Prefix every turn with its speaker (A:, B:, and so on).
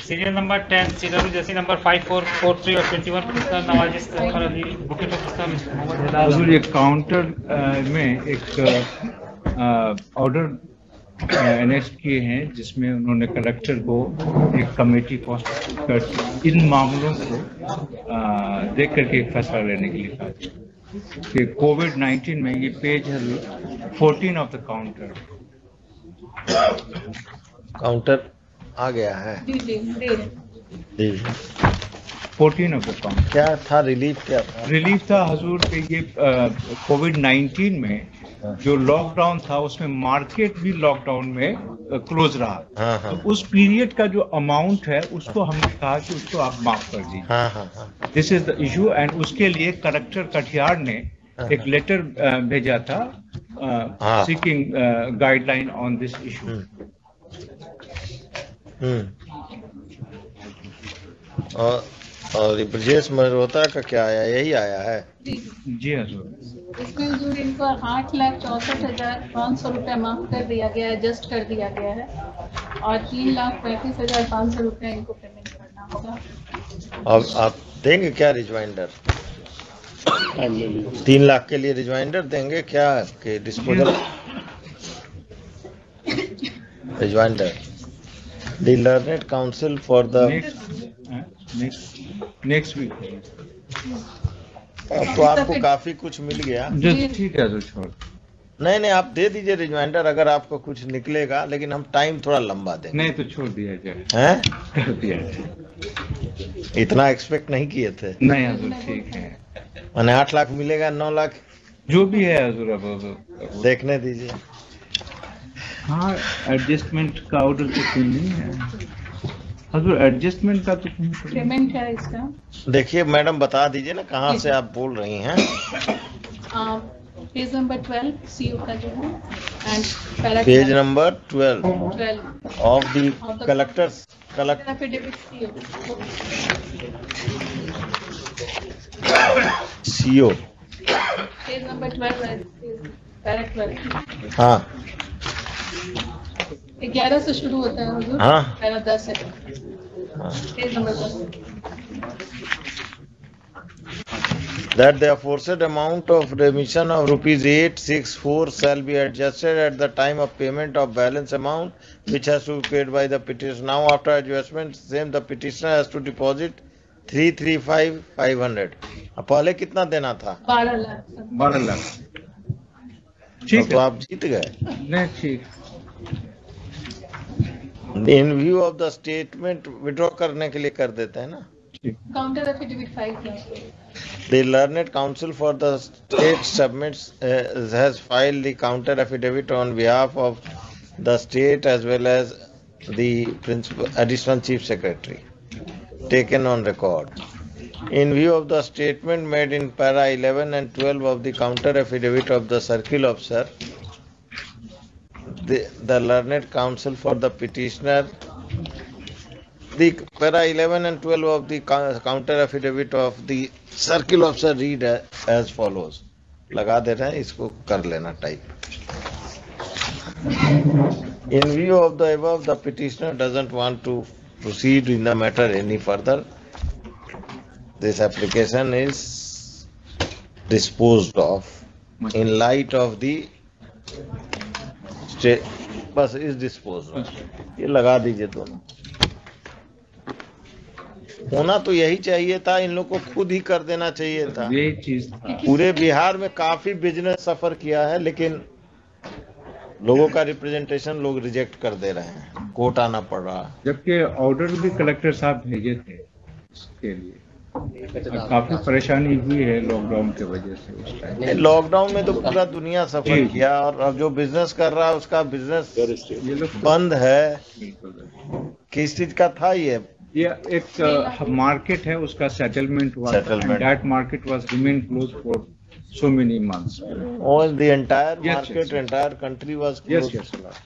A: Serial number 10, CWJC number 5443 of 21 petitioner Nawaz Zafar Ali, booking officer Mr. Mohammed
B: Hazur
A: Hilal.
B: ये counter में एक order enact किए हैं जिसमें उन्होंने कलेक्टर को एक कमेटी कॉस्ट कर इन मामलों को देख करके एक फैसला लेने के लिए कहा कि कोविड-19 में ये पेज है 14 ऑफ द
C: काउंटर आ गया है। जी
B: 14 ऑफ द काउंटर
C: क्या था, रिलीफ क्या था?
B: रिलीफ था हजूर के ये कोविड-19 में जो लॉकडाउन था उसमें मार्केट भी लॉकडाउन में क्लोज रहा।
C: हाँ हाँ
B: तो उस पीरियड का जो अमाउंट है उसको हमने कहा कि उसको आप माफ कर दीजिए।
C: हाँ हाँ हाँ
B: this is the issue and उसके लिए कलेक्टर कटिहार ने एक लेटर भेजा था
C: हाँ।
B: Seeking guideline on this issue.
C: और ब्रजेश मल्होत्रा का क्या आया? यही आया है।
B: जी हजूर।
D: इसमें हजूर इनको 8,64,500 रुपया माफ कर दिया गया है, एडजस्ट कर दिया गया है और 3,35,500 रुपया इनको पेमेंट करना होगा।
C: अब आप देंगे क्या रिजवाइंडर? 3 लाख के लिए रिजवाइंडर देंगे क्या कि disposal rejoinder? The learned counsel for the
B: next week.
C: अब तो आपको काफी कुछ मिल गया।
B: ठीक है हजूर, छोड़।
C: नहीं आप दे दीजिए रिजवाइंडर अगर आपको कुछ निकलेगा, लेकिन हम टाइम थोड़ा लंबा देंगे।
B: नहीं तो छोड़ दिया जाए।
C: हैं?
B: कर दिया जाए।
C: इतना एक्सपेक्ट नहीं किए थे।
B: नहीं हजूर ठीक है।
C: मैंने 8 लाख मिलेगा, 9 लाख
B: जो भी है हजूर अब
C: देखने दीजिए।
B: हाँ एडजस्टमेंट का ऑर्डर तो कोई नहीं है हजूर, एडजस्टमेंट का तो
D: पेमेंट है इसका।
C: देखिए मैडम बता दीजिए ना कहाँ से आप बोल रही हैं।
D: पेज नंबर 12 सीओ का जो है and
C: page number 12
D: 12
C: of the collector's
D: affidavit
C: CO.
D: Page number 12 है, पैरा 12।
C: हाँ
D: 11 से शुरू होता है हुजूर।
C: हाँ।
D: पैरा 10 है।
C: हाँ।
D: Page number 10।
C: That the aforesaid amount of remission of rupees 864 shall be adjusted at the time of payment of balance amount which has to be paid by the petitioner. Now after adjustment same the petitioner has to deposit 335,500. अब पहले कितना देना था?
D: 12 लाख।
B: 12 लाख। ठीक
C: तो
B: है।
C: आप जीत गए।
B: नहीं ठीक।
C: इन view of the statement withdraw करने के लिए कर देते हैं ना।
D: Counter affidavit 5 lakh.
C: The learned counsel for the state submits has filed the counter affidavit on behalf of the state as well as the additional chief secretary taken on record. In view of the statement made in para 11 and 12 of the counter affidavit of the circle officer, the learned counsel for the petitioner, the para 11 and 12 of the counter affidavit of the circle officer read as follows. लगा दे रहे हैं, इसको कर लेना type. In view of the above, the petitioner doesn't want to proceed in the matter any further. This application is disposed of in light of the state. बस is disposed of. ये लगा दीजिए दोनों। होना तो यही चाहिए था, इन लोग को खुद ही कर देना चाहिए था।
B: यही चीज था।
C: पूरे बिहार में काफी बिजनेस सफर किया है, लेकिन लोगों का रिप्रेजेंटेशन लोग रिजेक्ट कर दे रहे हैं, कोर्ट आना पड़ रहा है।
B: जबकि ऑर्डर भी कलेक्टर साहब भेजे थे इसके लिए। काफी परेशानी हुई है लॉकडाउन की वजह से उस टाइम।
C: लॉकडाउन में तो पूरा दुनिया सफर किया, और अब जो बिजनेस कर रहा है उसका बिजनेस बंद है। किस चीज का था ये
B: एक मार्केट है, उसका सेटलमेंट हुआ।
C: Settlement.
B: That market was remain close for so many months.
C: All the entire
B: Yes,
C: market,
B: yes.
C: entire country was
B: Yes,
C: closed.
B: yes.